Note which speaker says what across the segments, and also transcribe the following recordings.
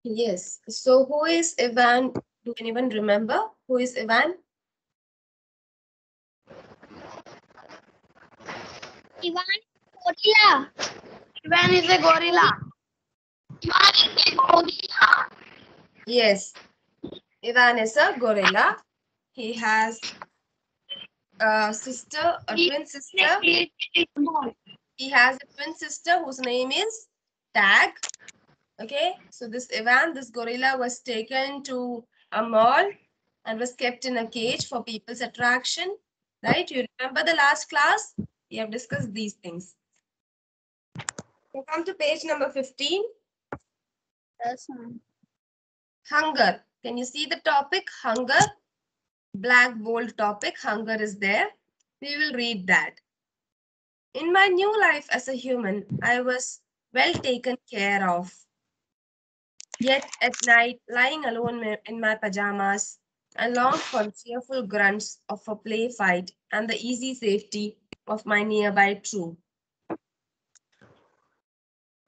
Speaker 1: Yes. So who is Ivan? Do anyone remember who is Ivan?
Speaker 2: Ivan gorilla.
Speaker 3: Ivan is a gorilla.
Speaker 2: Ivan is a gorilla.
Speaker 1: Yes. Ivan is a gorilla. He has a sister, a twin sister. He has a twin sister whose name is Tag. Okay. So this Ivan, this gorilla, was taken to a mall and was kept in a cage for people's attraction. Right? You remember the last class? We have discussed these things. So come to page number 15.
Speaker 2: Yes, ma'am.
Speaker 1: Hunger. Can you see the topic? Hunger. Black bold topic. Hunger is there. We will read that. In my new life as a human, I was well taken care of. Yet at night, lying alone in my pajamas, I longed for the cheerful grunts of a play fight and the easy safety of my nearby troop.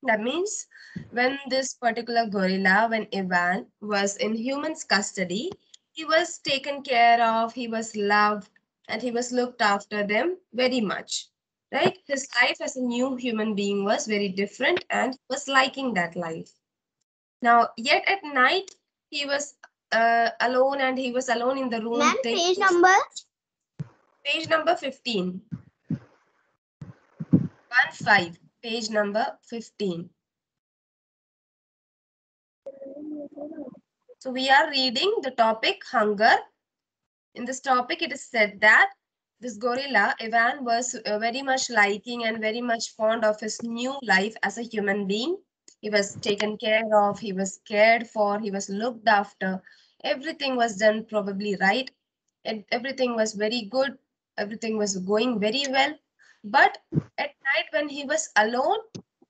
Speaker 1: That means when this particular gorilla, when Ivan was in humans' custody, he was taken care of, he was loved, and he was looked after them very much. Right? His life as a new human being was very different and he was liking that life. Now, yet at night, he was alone and he was alone in the room.
Speaker 2: Ma'am, page number?
Speaker 1: Page number 15. 1-5. Page number 15. So we are reading the topic hunger. In this topic, it is said that this gorilla, Ivan, was very much liking and very much fond of his new life as a human being. He was taken care of, he was cared for, he was looked after. Everything was done probably right. And everything was very good. Everything was going very well. But at night when he was alone,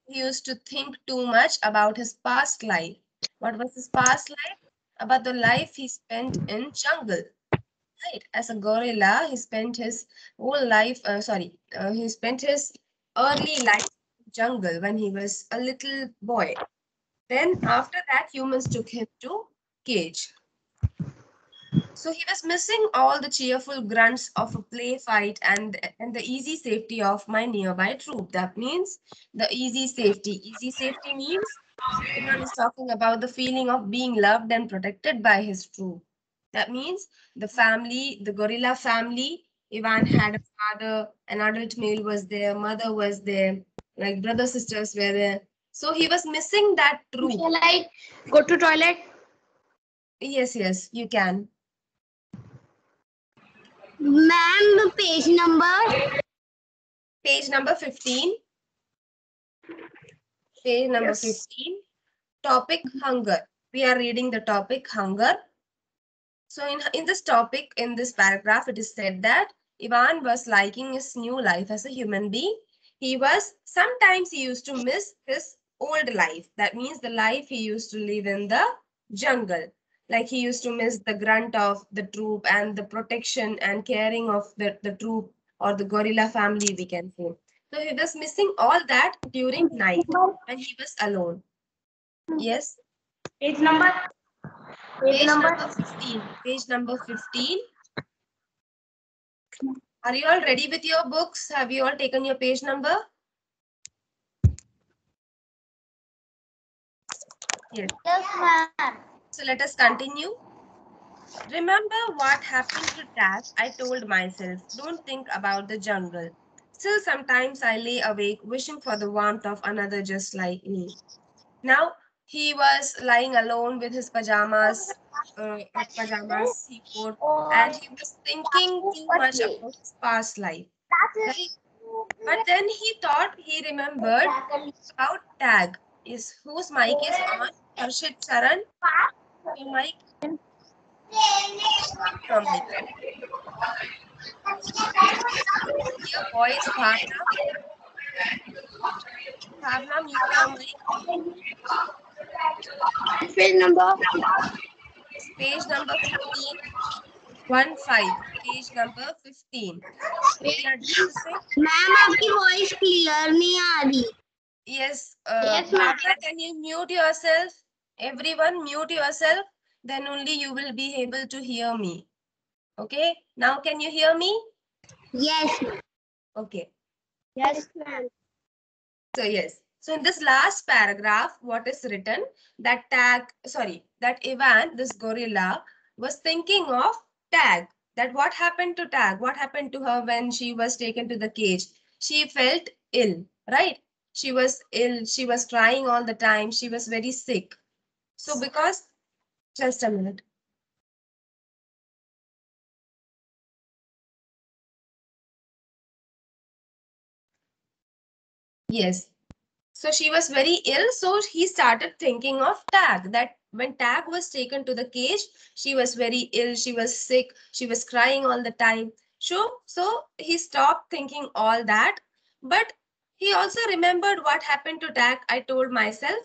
Speaker 1: he used to think too much about his past life. What was his past life? About the life he spent in jungle. Right, as a gorilla, he spent his whole life, he spent his early life in jungle when he was a little boy. Then after that, humans took him to cage. So he was missing all the cheerful grunts of a play fight and the easy safety of my nearby troop. That means the easy safety. Easy safety means everyone is talking about the feeling of being loved and protected by his troop. That means the family, the gorilla family, Ivan had a father, an adult male was there, mother was there, like brother, sisters were there. So he was missing that troop.
Speaker 3: Shall I go to toilet?
Speaker 1: Yes, yes, you can.
Speaker 2: Ma'am, page number?
Speaker 1: Page number 15. Page number 15. Topic hunger. We are reading the topic hunger. So in this topic, in this paragraph, it is said that Ivan was liking his new life as a human being. Sometimes he used to miss his old life. That means the life he used to live in the jungle. Like he used to miss the grunt of the troop and the protection and caring of the troop or the gorilla family, we can say. So he was missing all that during night when he was alone. Yes.
Speaker 3: Page number?
Speaker 1: Page number 15. Page number 15. Are you all ready with your books? Have you all taken your page number? Yes.
Speaker 2: Yes, ma'am.
Speaker 1: So let us continue. Remember what happened to Tag? I told myself, don't think about the jungle. Still, sometimes I lay awake wishing for the warmth of another just like me. Now, he was lying alone with his pajamas, he wore, and he was thinking too much about his past life. Right? But then he remembered about Tag. Whose mic is on? Harshit Charan, your mic? Your mic. Your voice, Bhavna. Bhavna, mute your mic.
Speaker 3: Page number?
Speaker 1: Page number 15. 1-5. Page number 15. We are discussing.
Speaker 2: Ma'am आपकी voice clear नहीं आ रही.
Speaker 1: Yes,
Speaker 3: Yes, ma'am.
Speaker 1: Bhavna, can you mute yourself? Everyone mute yourself, then only you will be able to hear me. Okay, now can you hear me?
Speaker 2: Yes, ma'am.
Speaker 1: Okay,
Speaker 3: Yes, ma'am.
Speaker 1: so yes. So in this last paragraph, what is written? That Ivan, this gorilla, was thinking of Tag. That what happened to Tag? What happened to her when she was taken to the cage? She felt ill, right? She was ill. She was crying all the time. She was very sick. So because, just a minute. Yes. So she was very ill. So he started thinking of Tag. That when Tag was taken to the cage, she was very ill. She was sick. She was crying all the time. So he stopped thinking all that. But he also remembered what happened to Tag. I told myself,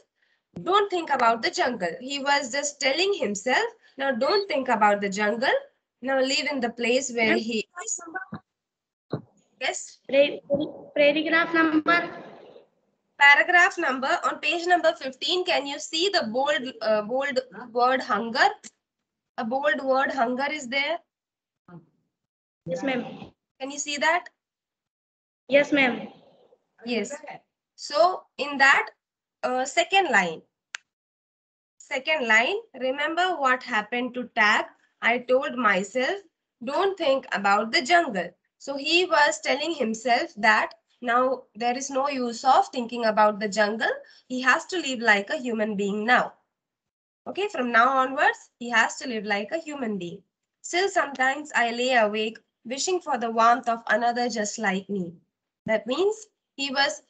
Speaker 1: don't think about the jungle. He was just telling himself, now don't think about the jungle. Now live in the place where he is. Yes.
Speaker 3: Paragraph number.
Speaker 1: Paragraph number on page number 15. Can you see the bold word hunger? A bold word hunger is there.
Speaker 3: Yes, ma'am.
Speaker 1: Can you see that?
Speaker 3: Yes, ma'am.
Speaker 1: Yes. So in that second line, remember what happened to Tag? I told myself, don't think about the jungle. So he was telling himself that now there is no use of thinking about the jungle. He has to live like a human being now. Okay, from now onwards, he has to live like a human being. Still, sometimes I lay awake wishing for the warmth of another just like me. That means he was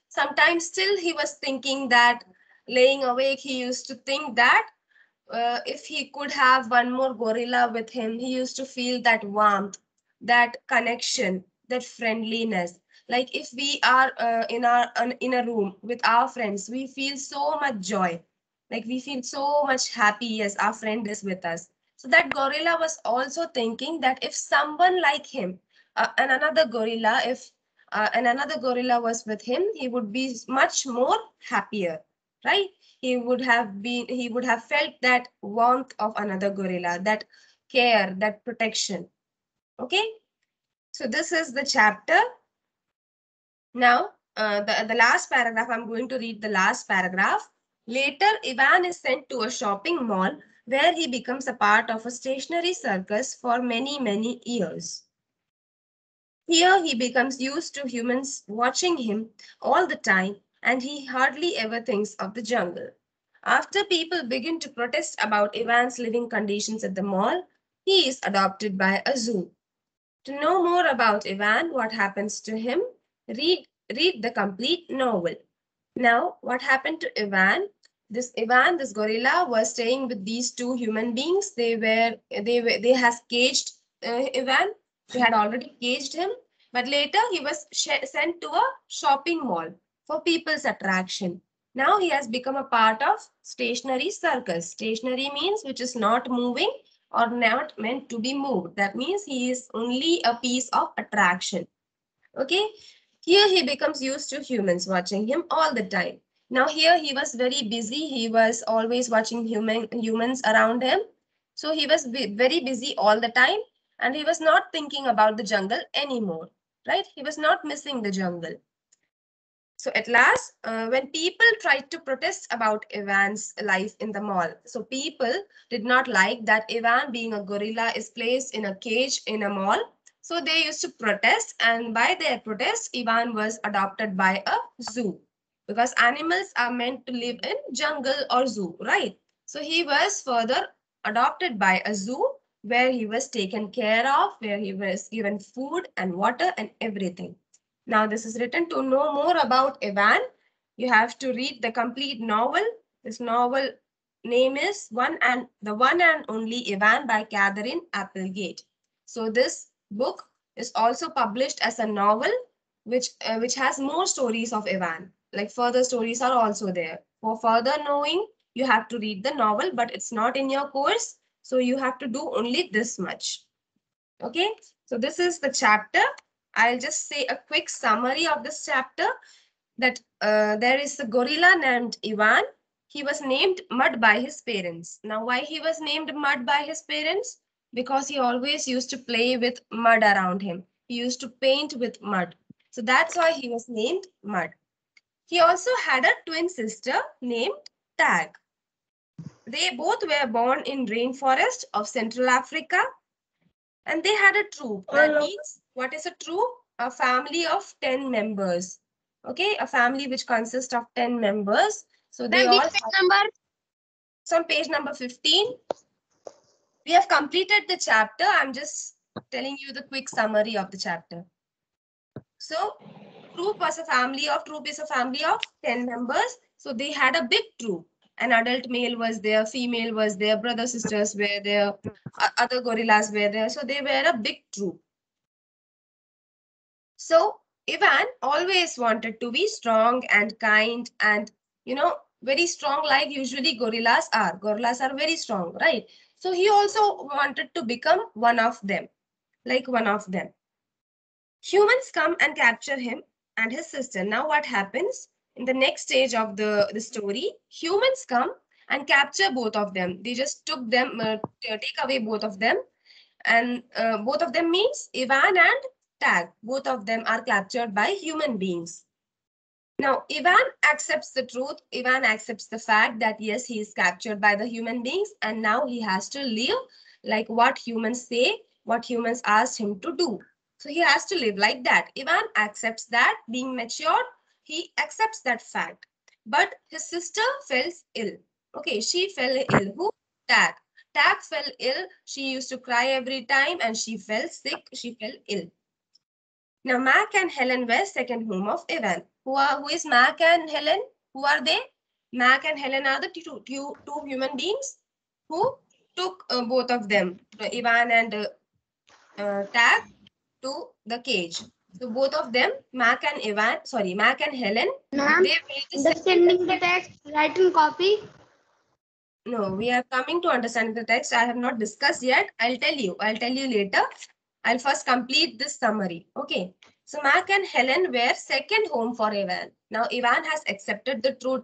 Speaker 1: thinking that laying awake, he used to think that if he could have one more gorilla with him, he used to feel that warmth, that connection, that friendliness. Like if we are in a room with our friends, we feel so much joy. Like we feel so much happy. Yes, our friend is with us. So that gorilla was also thinking that if someone like him, and another gorilla was with him, he would be much more happier, right? He would have felt that warmth of another gorilla, that care, that protection. Okay, so this is the chapter. Now the last paragraph, I'm going to read the last paragraph. Later, Ivan is sent to a shopping mall where he becomes a part of a stationary circus for many years. Here he becomes used to humans watching him all the time, and he hardly ever thinks of the jungle. After people begin to protest about Ivan's living conditions at the mall, he is adopted by a zoo. To know more about Ivan, what happens to him, read the complete novel. Now, what happened to Ivan? This gorilla, was staying with these two human beings. They has caged Ivan. They had already caged him, but later he was sent to a shopping mall for people's attraction. Now he has become a part of stationary circus. Stationary means which is not moving or not meant to be moved. That means he is only a piece of attraction. Okay, here he becomes used to humans watching him all the time. Now here he was very busy. He was always watching humans around him. So he was very busy all the time, and he was not thinking about the jungle anymore, right? He was not missing the jungle. So at last, when people tried to protest about Ivan's life in the mall, so people did not like that Ivan, being a gorilla, is placed in a cage in a mall. So they used to protest, and by their protest, Ivan was adopted by a zoo, because animals are meant to live in jungle or zoo, right? So he was further adopted by a zoo where he was taken care of, where he was given food and water and everything. Now this is written. To know more about Ivan, you have to read the complete novel. This novel name is The One and Only Ivan by Catherine Applegate. So this book is also published as a novel, which has more stories of Ivan. Like further stories are also there. For further knowing, you have to read the novel, but it's not in your course. So you have to do only this much. Okay, so this is the chapter. I'll just say a quick summary of this chapter, that there is a gorilla named Ivan. he was named Mud by his parents. Now, why he was named Mud by his parents? Because he always used to play with mud around him. He used to paint with mud. So that's why he was named Mud. He also had a twin sister named Tag. They both were born in rainforest of Central Africa, and they had a troop. That means, what is a troop? A family of 10 members. Okay, a family which consists of 10 members. So they all have,
Speaker 2: number?
Speaker 1: it's on page number 15. We have completed the chapter. I'm just telling you the quick summary of the chapter. So troop is a family of 10 members. So they had a big troop. An adult male was there, female was there, brother sisters were there, other gorillas were there. So they were a big troop. So Ivan always wanted to be strong and kind and, very strong like usually gorillas are. Gorillas are very strong, right? So he also wanted to become one of them, like one of them. Humans come and capture him and his sister. Now what happens? In the next stage of the story, humans come and capture both of them. They just took them, take away both of them. And both of them means Ivan and Tag. Both of them are captured by human beings. Now, Ivan accepts the truth. Ivan accepts the fact that yes, he is captured by the human beings and now he has to live like what humans say, what humans asked him to do. So he has to live like that. Ivan accepts that, being mature, he accepts that fact. But his sister fell ill. Okay, she fell ill. Who? Tag. Tag fell ill. She used to cry every time and she fell sick. She fell ill. Now, Mac and Helen were second home of Ivan. Who is Mac and Helen? Who are they? Mac and Helen are the two human beings who took both of them, Ivan and Tag, to the cage. So both of them, Mac and Helen,
Speaker 2: Ma'am,
Speaker 1: they made the
Speaker 2: understanding the text, write in copy.
Speaker 1: No, we are coming to understand the text. I have not discussed yet. I'll tell you later. I'll first complete this summary. Okay. So Mac and Helen were second home for Ivan. Now Ivan has accepted the truth.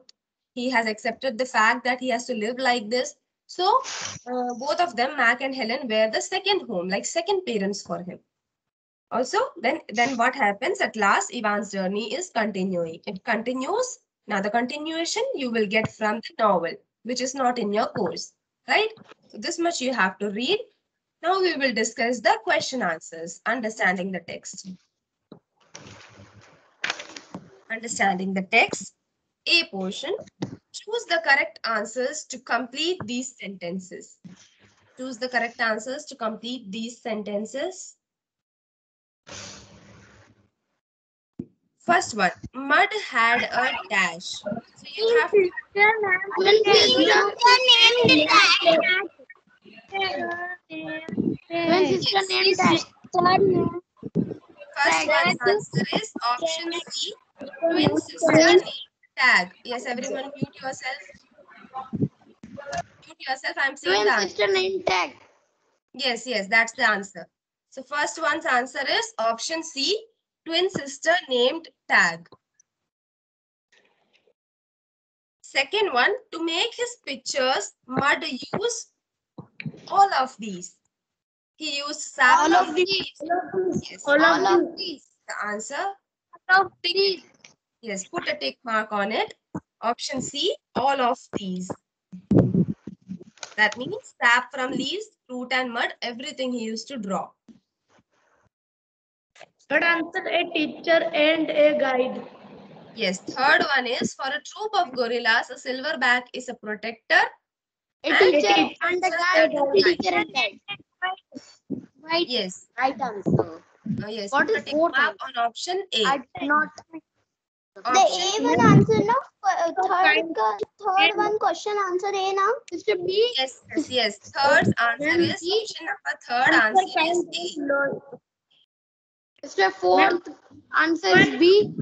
Speaker 1: He has accepted the fact that he has to live like this. So both of them, Mac and Helen, were the second home, like second parents for him. Also, then what happens at last? Ivan's journey is continuing. It continues. Now the continuation you will get from the novel, which is not in your course, right? So this much you have to read. Now we will discuss the question answers, understanding the text. Understanding the text. A portion. Choose the correct answers to complete these sentences. Choose the correct answers to complete these sentences. First one, Mud had a dash. So you have to First one's answer is option C, twin sister named Tag. Yes, everyone mute yourself. Mute yourself, I'm saying that.
Speaker 2: Twin sister named Tag.
Speaker 1: Yes, that's the answer. So first one's answer is option C, twin sister named Tag. Second one, to make his pictures, Mud used all of these. He used sap.
Speaker 2: All of these.
Speaker 1: Yes,
Speaker 2: All of these.
Speaker 1: the answer.
Speaker 2: All of these.
Speaker 1: Yes, put a tick mark on it. Option C, all of these. That means sap from leaves, fruit and mud, everything he used to draw.
Speaker 3: Third answer, a teacher and a guide.
Speaker 1: Yes, third one is for a troop of gorillas, a silverback is a protector.
Speaker 2: A teacher and the guide. Teacher and guide. Right.
Speaker 1: Yes.
Speaker 2: Right answer.
Speaker 1: Yes,
Speaker 2: What
Speaker 1: put a
Speaker 2: is
Speaker 1: tick
Speaker 2: fourth
Speaker 1: mark on option A.
Speaker 2: I did not.
Speaker 1: Option
Speaker 2: The A one answer now. Third one question answer A now. Mr. B.
Speaker 1: Yes. Third answer is option number third answer is A.
Speaker 2: Mr. Fourth answer is B.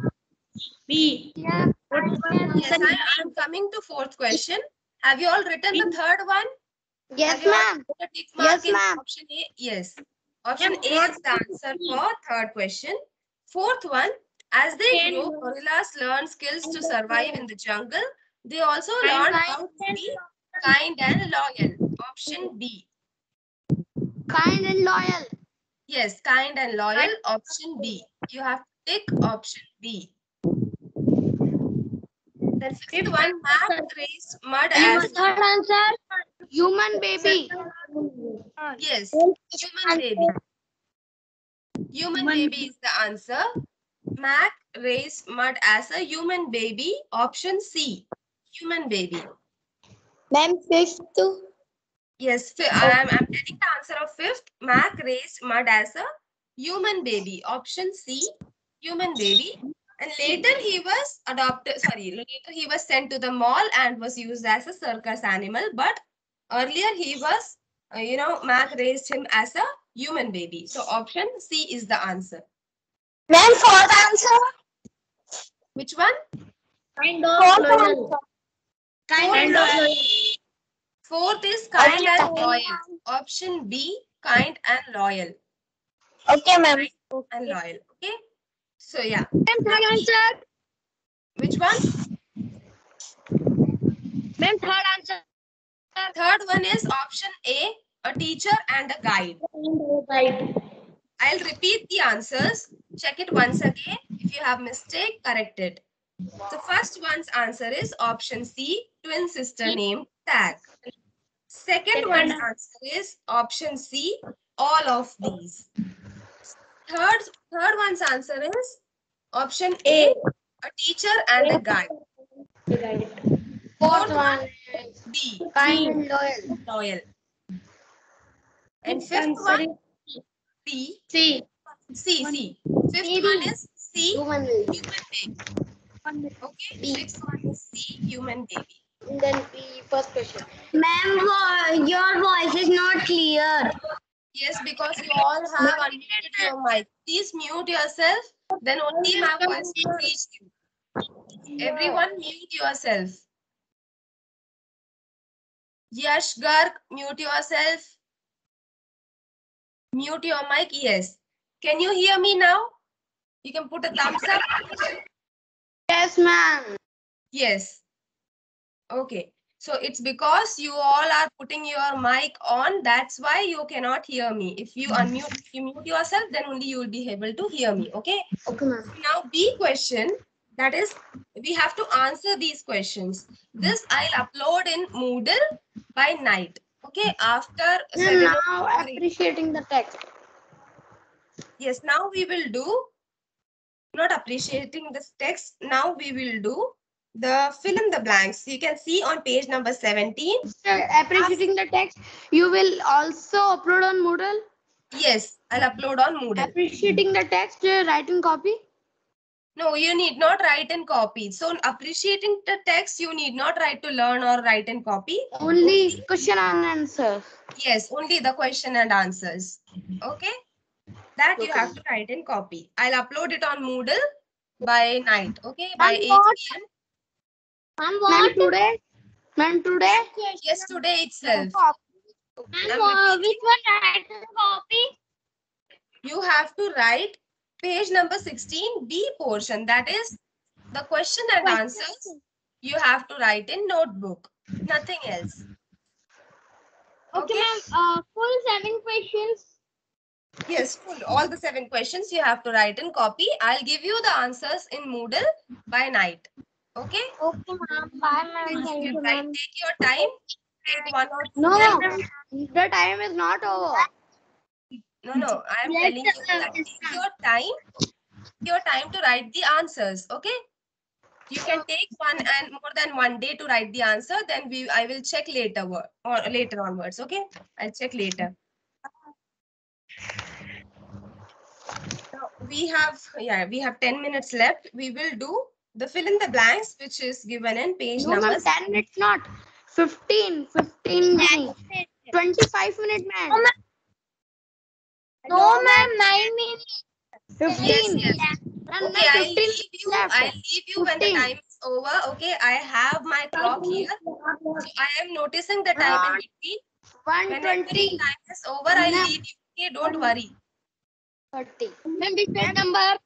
Speaker 3: B.
Speaker 2: Yeah.
Speaker 1: Yes, I'm coming to fourth question. Have you all written the third one?
Speaker 2: Yes, ma'am. Yes, ma'am.
Speaker 1: Option A. Yes. Option A is the answer for third question. Fourth one, as they grow, gorillas learn skills to survive in the jungle. They also learn how to be kind and loyal. Option B.
Speaker 2: Kind and loyal.
Speaker 1: Yes, kind and loyal. Option B. You have to tick option B. Then fifth one, Mac raised mud as.
Speaker 2: Third answer. Human baby.
Speaker 1: Yes, human baby. Human baby is the answer. Mac raised mud as a human baby. Option C. Human baby.
Speaker 2: Ma'am, fifth.
Speaker 1: Yes, I'm getting the answer of fifth. Mac raised mud as a human baby. Option C. Human baby. And later he was adopted. Sorry, later he was sent to the mall and was used as a circus animal. But earlier he was, Mac raised him as a human baby. So option C is the answer.
Speaker 2: Ma'am, fourth answer.
Speaker 1: Which one?
Speaker 3: Kind of loyal.
Speaker 1: Kind
Speaker 3: of
Speaker 1: of
Speaker 3: loyal.
Speaker 1: Fourth is kind and loyal. Option B, kind and loyal.
Speaker 2: Okay, ma'am.
Speaker 1: And loyal. Okay. So yeah.
Speaker 2: Ma'am, third answer.
Speaker 1: Which one?
Speaker 2: Ma'am, third answer.
Speaker 1: Third one is option A, a teacher and a guide.
Speaker 3: Right.
Speaker 1: I'll repeat the answers. Check it once again. If you have mistake, correct it. The first one's answer is option C, twin sister named Tag. Second one's answer is option C, all of these. Third one's answer is option A, a teacher and a guide. Fourth one, B,
Speaker 2: Kind and loyal.
Speaker 1: loyal. And fifth one, B,
Speaker 3: C.
Speaker 1: C. Fifth one is C,
Speaker 2: Human
Speaker 1: human baby. Okay, sixth one is C, human baby.
Speaker 2: And then B, first question. Ma'am, your voice is not clear.
Speaker 1: Yes, because you all have unmuted your mic. Please mute yourself, then only my voice will reach you. Everyone mute yourself. Yash Garg, mute yourself. Mute your mic, yes. Can you hear me now? You can put a thumbs up.
Speaker 2: Yes, ma'am.
Speaker 1: Yes. Okay. So it's because you all are putting your mic on. That's why you cannot hear me. If you mute yourself, then only you will be able to hear me. Okay.
Speaker 2: Okay, ma'am.
Speaker 1: Now B question. That is, we have to answer these questions. This I'll upload in Moodle by night. Okay. After 7
Speaker 2: Now appreciating the text.
Speaker 1: Yes. Now we will do. Not appreciating this text. Now we will do the fill in the blanks. You can see on page number 17.
Speaker 2: Appreciating the text. You will also upload on Moodle.
Speaker 1: Yes, I'll upload on Moodle.
Speaker 2: Appreciating the text, writing copy.
Speaker 1: No, you need not write and copy. So appreciating the text, you need not write to learn or write and copy.
Speaker 2: Only question and answer.
Speaker 1: Yes, only the question and answers. Okay. That you have to write and copy. I'll upload it on Moodle by night. Okay, by 8 p.m.
Speaker 2: Ma'am, today? Ma'am, today?
Speaker 1: Yes, today itself.
Speaker 2: Ma'am, which one writing copy?
Speaker 1: You have to write page number 16, B portion. That is the question and answers. You have to write in notebook. Nothing else.
Speaker 2: Okay, ma'am. Full 7 questions.
Speaker 1: Yes, full. All the 7 questions you have to write and copy. I'll give you the answers in Moodle by night. Okay?
Speaker 2: Okay, ma'am. Bye, ma'am. Thank you, ma'am.
Speaker 1: Take your time. Take 1 or 2
Speaker 2: No,
Speaker 1: minutes.
Speaker 2: the time is not over.
Speaker 1: No. I am telling you that take your time to write the answers. Okay? You can take more than 1 day to write the answer. Then I will check later or later onwards. Okay? I'll check later. Now we have 10 minutes left. We will do the fill in the blanks, which is given in page number.
Speaker 2: 10 minutes not. 15 minutes. 25 minutes, ma'am. No, ma'am, 9 minutes. 15.
Speaker 1: Yes. Okay, I'll leave you when the time is over. Okay, I have my clock here. So I am noticing the time in between.
Speaker 2: 120.
Speaker 1: Time is over, I'll leave you. Okay, don't worry.
Speaker 2: 30. Ma'am, this number.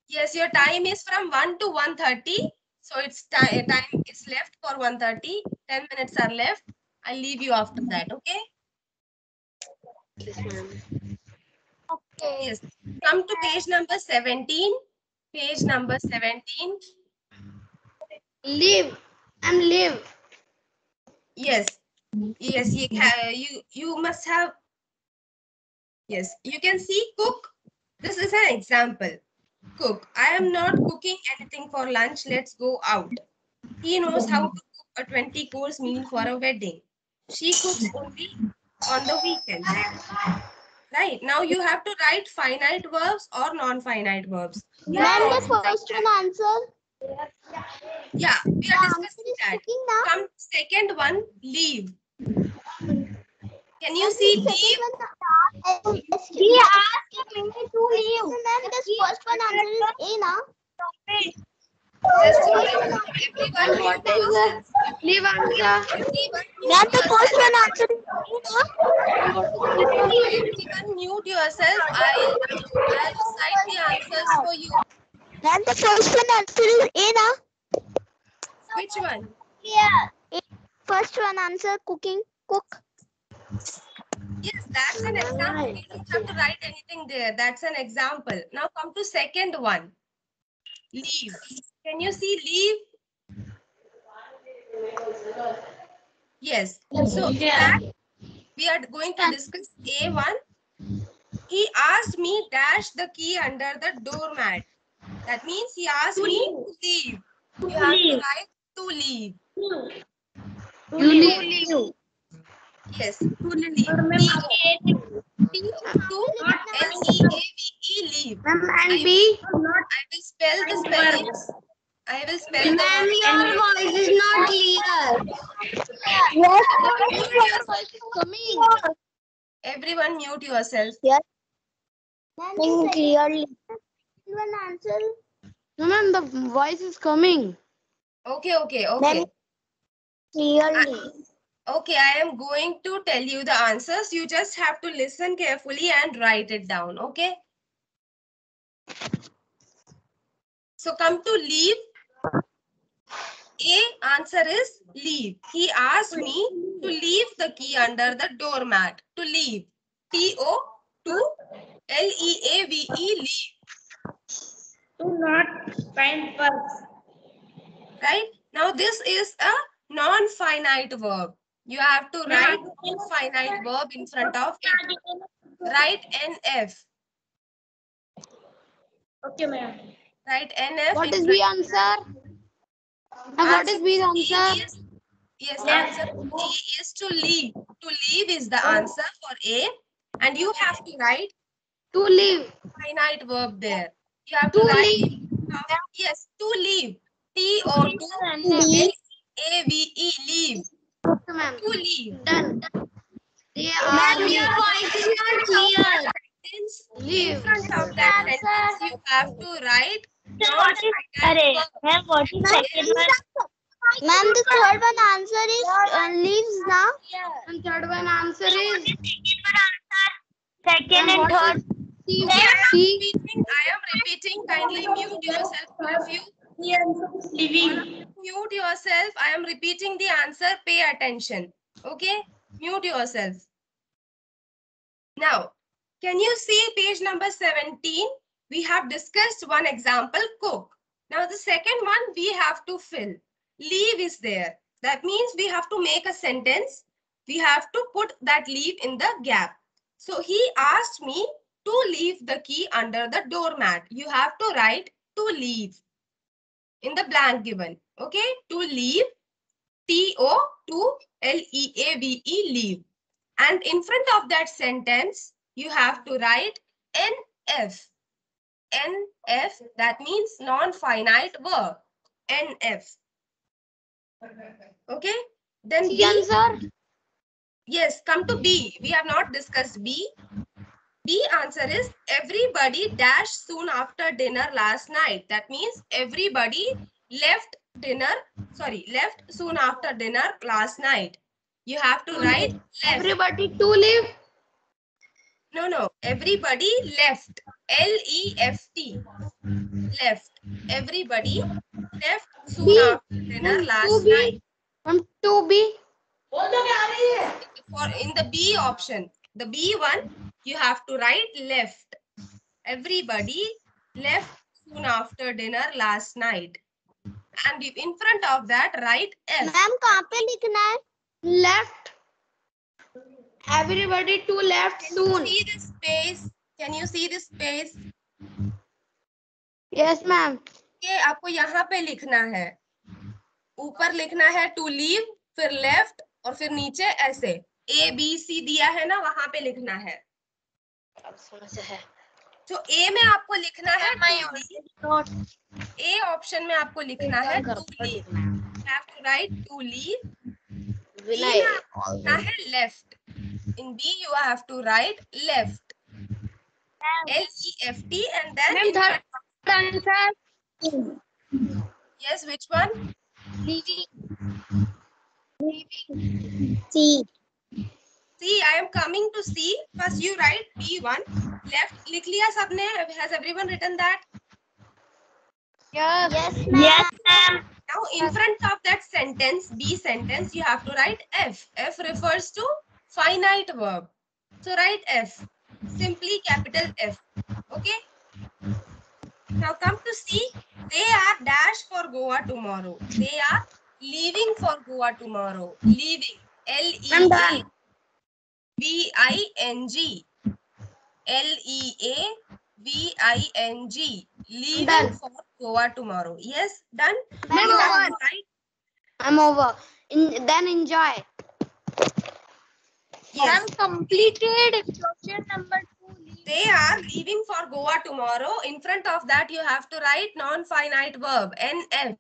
Speaker 1: Yes, your time is from 1 to 1:30. So it's time is left for 1:30. 10 minutes are left. I'll leave you after that. Okay.
Speaker 2: Okay.
Speaker 1: Yes. Come to page number 17. Page number 17.
Speaker 3: Live. And live.
Speaker 1: Yes. Yes. You must have. Yes. You can see cook. This is an example. Cook. I am not cooking anything for lunch. Let's go out. He knows how to cook a 20-course meal for a wedding. She cooks only on the weekend. Right. Now you have to write finite verbs or non-finite verbs.
Speaker 2: Ma'am, the first one answer.
Speaker 1: Yeah, we
Speaker 2: The
Speaker 1: are
Speaker 2: answer
Speaker 1: discussing
Speaker 2: is
Speaker 1: that.
Speaker 2: cooking now.
Speaker 1: Come second one, leave. Can you
Speaker 2: Ma'am,
Speaker 1: see
Speaker 2: the
Speaker 1: leave?
Speaker 2: second one. He asked me to leave. Ma'am, this first one answer is A now.
Speaker 1: Just a minute. Everyone mute yourself.
Speaker 3: Leave answer.
Speaker 1: Everyone
Speaker 2: Ma'am,
Speaker 1: mute
Speaker 2: the first
Speaker 1: yourself.
Speaker 2: one answer is A now.
Speaker 1: Everyone mute yourself. I'll recite the answers for you.
Speaker 2: Ma'am, the first one answer is A now.
Speaker 1: Which one?
Speaker 2: Yeah. First one answer cooking. Cook.
Speaker 1: Yes, that's an example. You don't have to write anything there. That's an example. Now come to second one. Leave. Can you see leave? Yes. So that we are going to discuss A1. He asked me dash the key under the doormat. That means he asked me to leave. You have to write to leave.
Speaker 3: You leave.
Speaker 1: Yes, to leave. T-O-L-E-A-V-E, leave.
Speaker 3: And B.
Speaker 1: I will spell the spellings. I will spell the
Speaker 2: Ma'am,
Speaker 1: words.
Speaker 2: your voice is not clear. Yes, your voice is coming.
Speaker 1: Everyone mute yourself.
Speaker 2: Yes. Ma'am, clearly. One answer.
Speaker 3: No, ma'am, the voice is coming.
Speaker 1: Okay.
Speaker 2: Clearly.
Speaker 1: Okay, I am going to tell you the answers. You just have to listen carefully and write it down, okay? So come to leave. A answer is leave. He asked me to leave the key under the doormat. To leave. T-O-2-L-E-A-V-E, leave.
Speaker 3: Do not find purse.
Speaker 1: Right? Now this is a non-finite verb. You have to write non-finite verb in front of it. Write NF.
Speaker 3: Okay, ma'am.
Speaker 1: Write NF.
Speaker 3: What
Speaker 1: in
Speaker 3: is
Speaker 1: front
Speaker 3: the answer? What is the answer?
Speaker 1: Yes, answer A is to leave. To leave is the answer for A. And you have to write
Speaker 3: To leave.
Speaker 1: finite verb there. You have
Speaker 3: To
Speaker 1: to write,
Speaker 3: leave.
Speaker 1: yes, to leave. T-O-2-L-E-A-V-E, leave.
Speaker 3: Okay, ma'am.
Speaker 1: To leave.
Speaker 3: Done. They are
Speaker 2: Ma'am, your voice is not clear.
Speaker 1: In
Speaker 3: leave.
Speaker 1: front of that sentence, you have to write non-finite verb.
Speaker 2: Ma'am, what is second one? Ma'am, the third one answer is leaves now.
Speaker 3: And third one answer is
Speaker 2: Second and third.
Speaker 3: C.
Speaker 1: Okay,
Speaker 3: C.
Speaker 1: I am repeating. Kindly mute yourself. All of you.
Speaker 3: Living.
Speaker 1: Mute yourself. I am repeating the answer. Pay attention. Okay? Mute yourself. Now, can you see page number 17? We have discussed one example, cook. Now, the second one we have to fill. Leave is there. That means we have to make a sentence. We have to put that leave in the gap. So, he asked me to leave the key under the doormat. You have to write to leave in the blank given. Okay? To leave. T-O-2-L-E-A-V-E, leave. And in front of that sentence, you have to write NF. NF, that means non-finite verb. NF. Okay? Then B.
Speaker 3: Answer.
Speaker 1: Yes, come to B. We have not discussed B. B answer is everybody dashed soon after dinner last night. That means everybody left soon after dinner last night. You have to write left.
Speaker 3: Everybody to leave.
Speaker 1: No. Everybody left. L-E-F-T. Left. Everybody left soon
Speaker 3: B.
Speaker 1: after dinner last
Speaker 3: 2B.
Speaker 1: night.
Speaker 3: 2B.
Speaker 1: In the B option, the B one, you have to write left. Everybody left soon after dinner last night. And in front of that, write F.
Speaker 2: Ma'am कहाँ पे लिखना है?
Speaker 3: Left. Everybody to left
Speaker 1: Can you
Speaker 3: soon.
Speaker 1: see this space? Can you see this space?
Speaker 3: Yes, ma'am.
Speaker 1: ये आपको यहाँ पे लिखना है. ऊपर लिखना है to leave, फिर left और फिर नीचे ऐसे A B C दिया है ना, वहां पे लिखना है. तो A में आपको लिखना है to leave. A ऑप्शन में आपको लिखना है to leave. You have to write to leave. B में आपको लिखना है left. In B you have to write left. L-E-F-T and then in front of
Speaker 3: Answer.
Speaker 1: yes, which one?
Speaker 3: Leaving.
Speaker 2: C.
Speaker 1: C. I am coming to C. First you write B1. Left. लिख लिया सबने? Has everyone written that?
Speaker 3: Yes.
Speaker 2: Yes, ma'am.
Speaker 1: Now in front of that sentence, B sentence, you have to write F. F refers to finite verb. So write F. Simply capital F. Okay. Now come to C. They are dash for Goa tomorrow. They are leaving for Goa tomorrow. Leaving. L-E-A-V-I-N-G. L-E-A-V-I-N-G. Leaving
Speaker 3: Done.
Speaker 1: for Goa tomorrow. Yes, done?
Speaker 3: Ma'am,
Speaker 1: You have
Speaker 3: over.
Speaker 1: to write.
Speaker 3: I'm over. Then enjoy.
Speaker 1: Yes.
Speaker 3: Completed question number 2.
Speaker 1: They are leaving for Goa tomorrow. In front of that, you have to write non-finite verb, NF.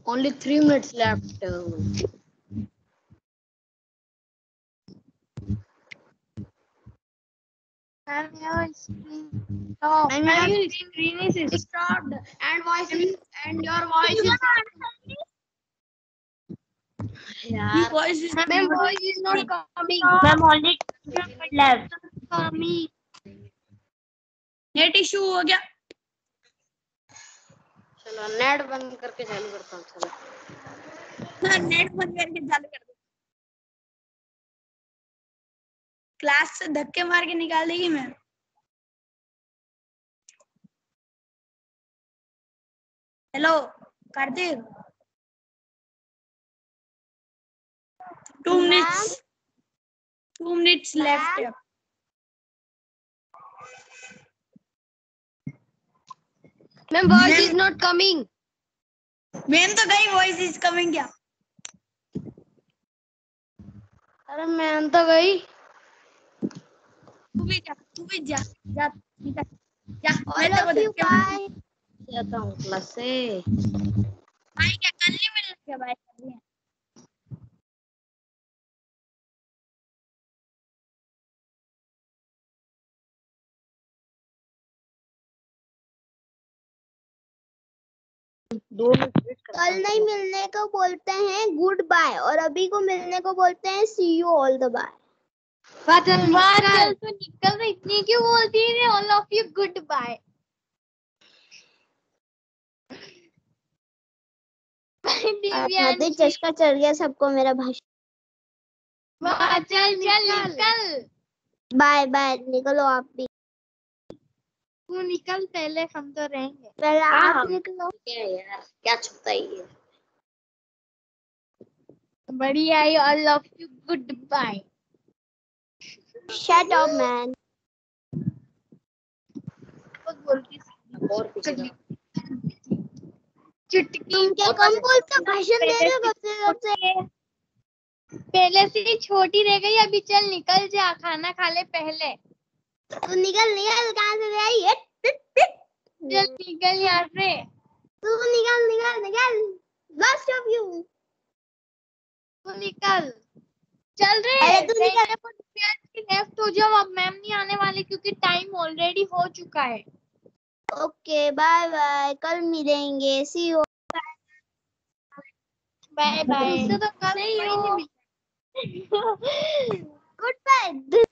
Speaker 3: Only 3 minutes left. And your screen stopped. And your screen is stopped. And voice is, and your voice is. Yeah. Voice is not coming.
Speaker 4: Ma'am, only 2 minutes left.
Speaker 3: Coming.
Speaker 4: Net issue हो गया.
Speaker 3: चलो net बंद करके चालू करता हूँ. चलो
Speaker 4: net बंद करके चालू कर दो. क्लास से धक्के मार के निकाल देगी ma'am. Hello Kartik. 2 minutes. 2 minutes left.
Speaker 3: Ma'am voice is not coming.
Speaker 4: Ma'am तो गई. वॉइस इज कमिंग क्या?
Speaker 3: अरे मैम तो गई.
Speaker 4: तू भी जा जा निकल जा.
Speaker 2: All of you, bye.
Speaker 3: जाता हूँ क्लास से.
Speaker 4: भाई क्या कल नहीं मिलने के भाई.
Speaker 2: कल नहीं मिलने को बोलते हैं गुड बाय और अभी को मिलने को बोलते हैं see you all the bye.
Speaker 3: चल तो निकल रही. इतनी क्यों बोलती है? All of you good bye.
Speaker 2: चस्का चढ़ गया सबको मेरा भाषण.
Speaker 3: चल निकल.
Speaker 2: Bye bye. निकलो आप भी.
Speaker 3: तू निकल पहले. हम तो रहेंगे.
Speaker 2: पहले आप निकलो.
Speaker 3: क्या यार क्या छुपता है. बढ़िया. All of you good bye.
Speaker 2: Shut up man.
Speaker 3: चुटकी
Speaker 2: तुम क्या कम बोलते भाषण दे रहे हो कब से.
Speaker 3: पहले से ही छोटी रह गई. अभी चल निकल जा. खाना खा ले पहले.
Speaker 2: तू निकल निकल. कहाँ से आई है?
Speaker 3: चल निकल यहाँ से.
Speaker 2: तू निकल निकल निकल. Last of you.
Speaker 3: तू निकल. चल रे.
Speaker 2: अरे तू निकल.
Speaker 3: लेफ्ट हो जाओ. अब मैम नहीं आने वाली क्योंकि टाइम ऑलरेडी हो चुका है.
Speaker 2: Okay bye bye. कल मिलेंगे. See you.
Speaker 3: Bye bye.
Speaker 2: उससे तो कल
Speaker 3: See you.
Speaker 2: Goodbye.